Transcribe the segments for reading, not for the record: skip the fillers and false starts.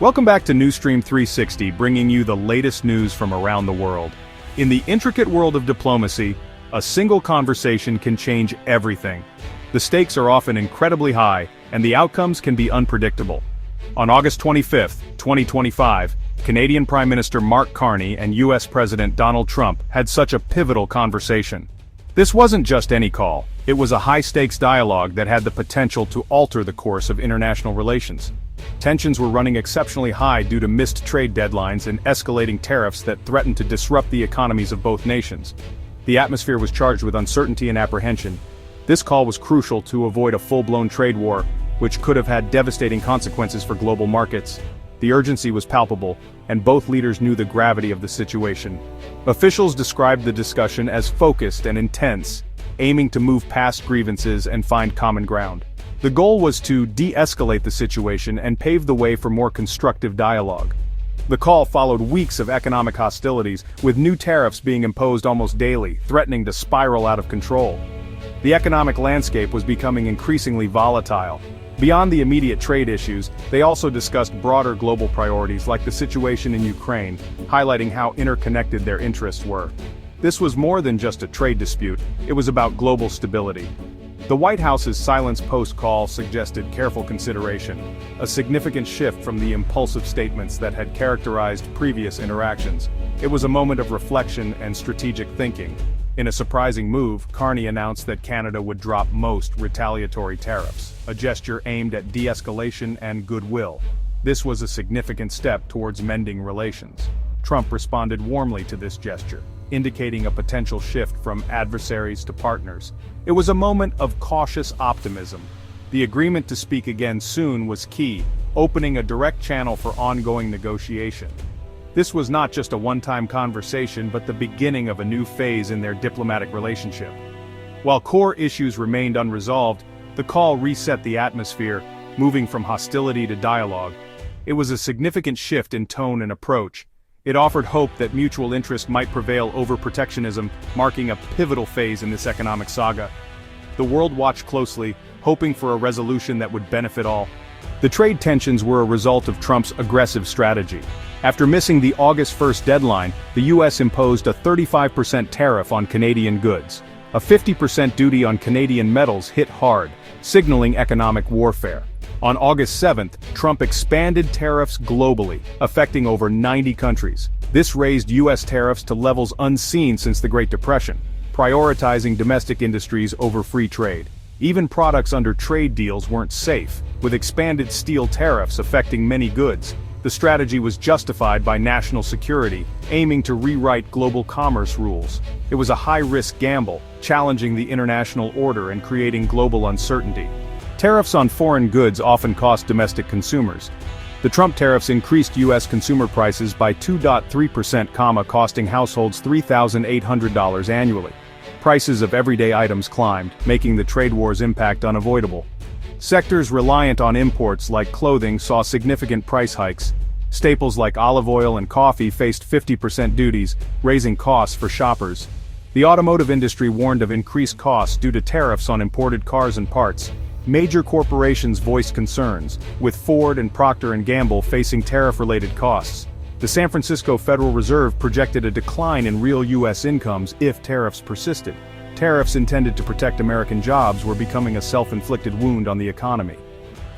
Welcome back to Newsstream 360, bringing you the latest news from around the world. In the intricate world of diplomacy, a single conversation can change everything. The stakes are often incredibly high, and the outcomes can be unpredictable. On August 25, 2025, Canadian Prime Minister Mark Carney and US President Donald Trump had such a pivotal conversation. This wasn't just any call, it was a high-stakes dialogue that had the potential to alter the course of international relations. Tensions were running exceptionally high due to missed trade deadlines and escalating tariffs that threatened to disrupt the economies of both nations. The atmosphere was charged with uncertainty and apprehension. This call was crucial to avoid a full-blown trade war, which could have had devastating consequences for global markets. The urgency was palpable, and both leaders knew the gravity of the situation. Officials described the discussion as focused and intense, aiming to move past grievances and find common ground. The goal was to de-escalate the situation and pave the way for more constructive dialogue. The call followed weeks of economic hostilities, with new tariffs being imposed almost daily, threatening to spiral out of control. The economic landscape was becoming increasingly volatile. Beyond the immediate trade issues, they also discussed broader global priorities like the situation in Ukraine, highlighting how interconnected their interests were. This was more than just a trade dispute, it was about global stability. The White House's silence post-call suggested careful consideration, a significant shift from the impulsive statements that had characterized previous interactions. It was a moment of reflection and strategic thinking. In a surprising move, Carney announced that Canada would drop most retaliatory tariffs, a gesture aimed at de-escalation and goodwill. This was a significant step towards mending relations. Trump responded warmly to this gesture, indicating a potential shift from adversaries to partners. It was a moment of cautious optimism. The agreement to speak again soon was key, opening a direct channel for ongoing negotiation. This was not just a one-time conversation but the beginning of a new phase in their diplomatic relationship. While core issues remained unresolved, the call reset the atmosphere, moving from hostility to dialogue. It was a significant shift in tone and approach. It offered hope that mutual interest might prevail over protectionism, marking a pivotal phase in this economic saga. The world watched closely, hoping for a resolution that would benefit all. The trade tensions were a result of Trump's aggressive strategy. After missing the August 1st deadline, the US imposed a 35% tariff on Canadian goods. A 50% duty on Canadian metals hit hard, signaling economic warfare. On August 7th, Trump expanded tariffs globally, affecting over 90 countries. This raised US tariffs to levels unseen since the Great Depression, prioritizing domestic industries over free trade. Even products under trade deals weren't safe, with expanded steel tariffs affecting many goods. The strategy was justified by national security, aiming to rewrite global commerce rules. It was a high-risk gamble, challenging the international order and creating global uncertainty. Tariffs on foreign goods often cost domestic consumers. The Trump tariffs increased U.S. consumer prices by 2.3%, costing households $3,800 annually. Prices of everyday items climbed, making the trade war's impact unavoidable. Sectors reliant on imports like clothing saw significant price hikes. Staples like olive oil and coffee faced 50% duties, raising costs for shoppers. The automotive industry warned of increased costs due to tariffs on imported cars and parts. Major corporations voiced concerns, with Ford and Procter & Gamble facing tariff-related costs. The San Francisco Federal Reserve projected a decline in real U.S. incomes if tariffs persisted. Tariffs intended to protect American jobs were becoming a self-inflicted wound on the economy.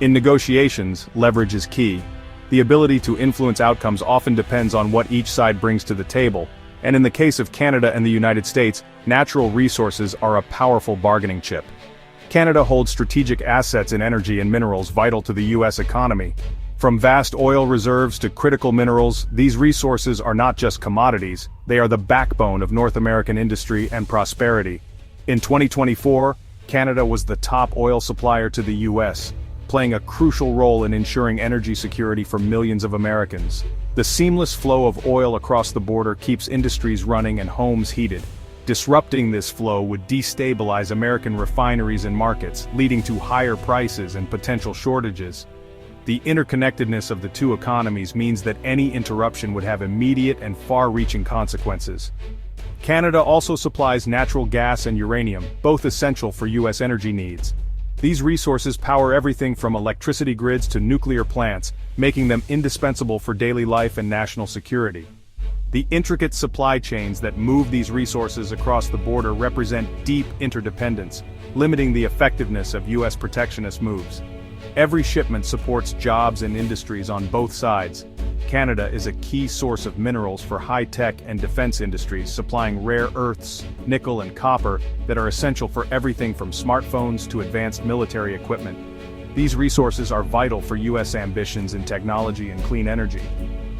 In negotiations, leverage is key. The ability to influence outcomes often depends on what each side brings to the table, and in the case of Canada and the United States, natural resources are a powerful bargaining chip. Canada holds strategic assets in energy and minerals vital to the U.S. economy. From vast oil reserves to critical minerals, these resources are not just commodities, they are the backbone of North American industry and prosperity. In 2024, Canada was the top oil supplier to the U.S., playing a crucial role in ensuring energy security for millions of Americans. The seamless flow of oil across the border keeps industries running and homes heated. Disrupting this flow would destabilize American refineries and markets, leading to higher prices and potential shortages. The interconnectedness of the two economies means that any interruption would have immediate and far-reaching consequences. Canada also supplies natural gas and uranium, both essential for U.S. energy needs. These resources power everything from electricity grids to nuclear plants, making them indispensable for daily life and national security. The intricate supply chains that move these resources across the border represent deep interdependence, limiting the effectiveness of U.S. protectionist moves. Every shipment supports jobs and industries on both sides. Canada is a key source of minerals for high-tech and defense industries, supplying rare earths, nickel and copper that are essential for everything from smartphones to advanced military equipment. These resources are vital for U.S. ambitions in technology and clean energy.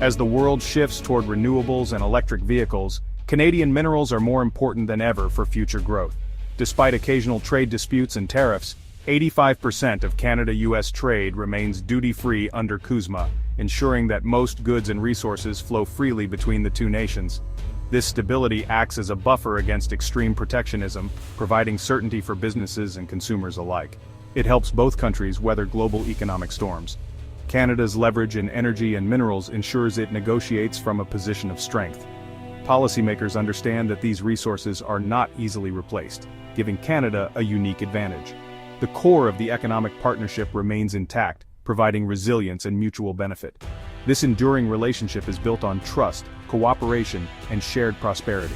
As the world shifts toward renewables and electric vehicles, Canadian minerals are more important than ever for future growth. Despite occasional trade disputes and tariffs, 85% of Canada-U.S. trade remains duty-free under CUSMA, ensuring that most goods and resources flow freely between the two nations. This stability acts as a buffer against extreme protectionism, providing certainty for businesses and consumers alike. It helps both countries weather global economic storms. Canada's leverage in energy and minerals ensures it negotiates from a position of strength. Policymakers understand that these resources are not easily replaced, giving Canada a unique advantage. The core of the economic partnership remains intact, providing resilience and mutual benefit. This enduring relationship is built on trust, cooperation, and shared prosperity.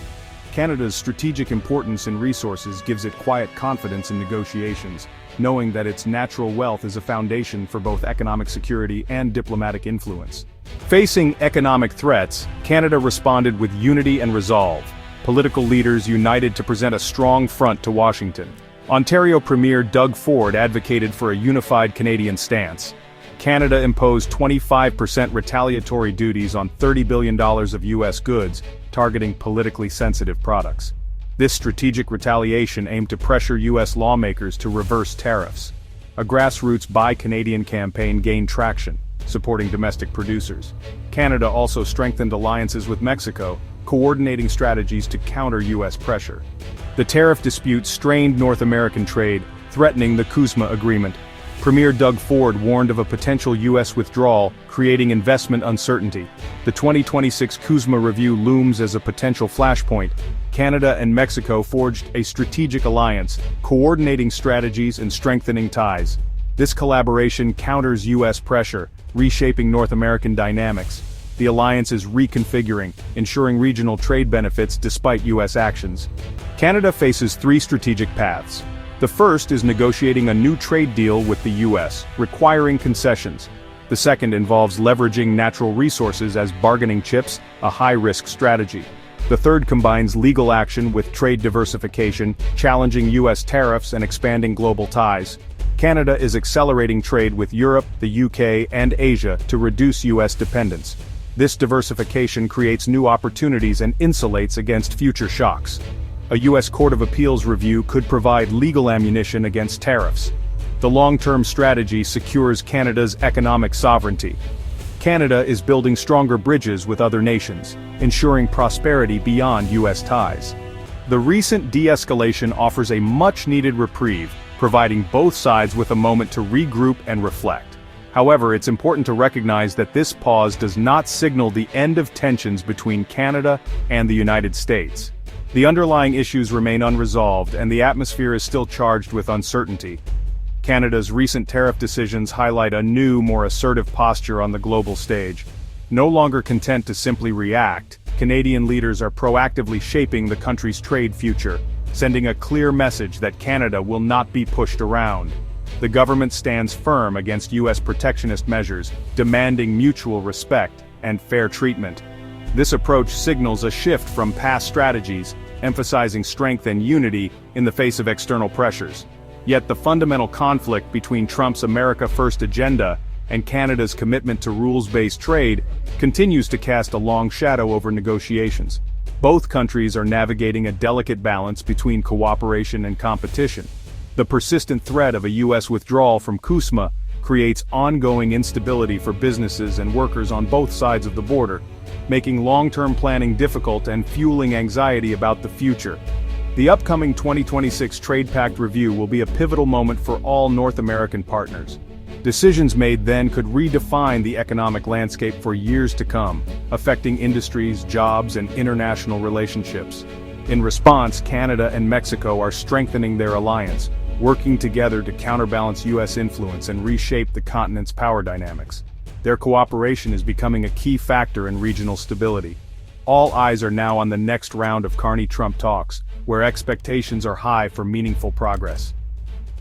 Canada's strategic importance in resources gives it quiet confidence in negotiations, knowing that its natural wealth is a foundation for both economic security and diplomatic influence. Facing economic threats, Canada responded with unity and resolve. Political leaders united to present a strong front to Washington. Ontario Premier Doug Ford advocated for a unified Canadian stance. Canada imposed 25% retaliatory duties on $30 billion of U.S. goods, targeting politically sensitive products. This strategic retaliation aimed to pressure U.S. lawmakers to reverse tariffs. A grassroots Buy Canadian campaign gained traction, supporting domestic producers. Canada also strengthened alliances with Mexico, coordinating strategies to counter U.S. pressure. The tariff dispute strained North American trade, threatening the CUSMA agreement. Premier Doug Ford warned of a potential U.S. withdrawal, creating investment uncertainty. The 2026 CUSMA review looms as a potential flashpoint. Canada and Mexico forged a strategic alliance, coordinating strategies and strengthening ties. This collaboration counters U.S. pressure, reshaping North American dynamics. The alliance is reconfiguring, ensuring regional trade benefits despite U.S. actions. Canada faces three strategic paths. The first is negotiating a new trade deal with the U.S., requiring concessions. The second involves leveraging natural resources as bargaining chips, a high-risk strategy. The third combines legal action with trade diversification, challenging U.S. tariffs and expanding global ties. Canada is accelerating trade with Europe, the UK, and Asia to reduce U.S. dependence. This diversification creates new opportunities and insulates against future shocks. A U.S. Court of Appeals review could provide legal ammunition against tariffs. The long-term strategy secures Canada's economic sovereignty. Canada is building stronger bridges with other nations, ensuring prosperity beyond U.S. ties. The recent de-escalation offers a much-needed reprieve, providing both sides with a moment to regroup and reflect. However, it's important to recognize that this pause does not signal the end of tensions between Canada and the United States. The underlying issues remain unresolved, and the atmosphere is still charged with uncertainty. Canada's recent tariff decisions highlight a new, more assertive posture on the global stage. No longer content to simply react, Canadian leaders are proactively shaping the country's trade future, sending a clear message that Canada will not be pushed around. The government stands firm against U.S. protectionist measures, demanding mutual respect and fair treatment. This approach signals a shift from past strategies, emphasizing strength and unity in the face of external pressures. Yet the fundamental conflict between Trump's America First agenda and Canada's commitment to rules-based trade continues to cast a long shadow over negotiations. Both countries are navigating a delicate balance between cooperation and competition. The persistent threat of a U.S. withdrawal from CUSMA creates ongoing instability for businesses and workers on both sides of the border, making long-term planning difficult and fueling anxiety about the future. The upcoming 2026 Trade Pact review will be a pivotal moment for all North American partners. Decisions made then could redefine the economic landscape for years to come, affecting industries, jobs, and international relationships. In response, Canada and Mexico are strengthening their alliance, working together to counterbalance U.S. influence and reshape the continent's power dynamics. Their cooperation is becoming a key factor in regional stability. All eyes are now on the next round of Carney-Trump talks, where expectations are high for meaningful progress.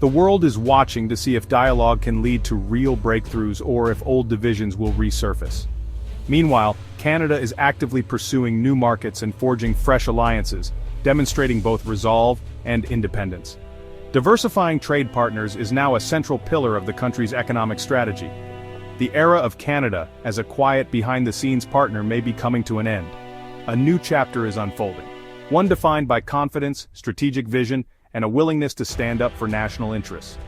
The world is watching to see if dialogue can lead to real breakthroughs or if old divisions will resurface. Meanwhile, Canada is actively pursuing new markets and forging fresh alliances, demonstrating both resolve and independence. Diversifying trade partners is now a central pillar of the country's economic strategy. The era of Canada as a quiet behind-the-scenes partner may be coming to an end. A new chapter is unfolding, one defined by confidence, strategic vision, and a willingness to stand up for national interests.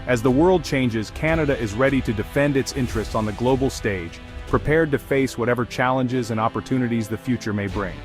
As the world changes, Canada is ready to defend its interests on the global stage, prepared to face whatever challenges and opportunities the future may bring.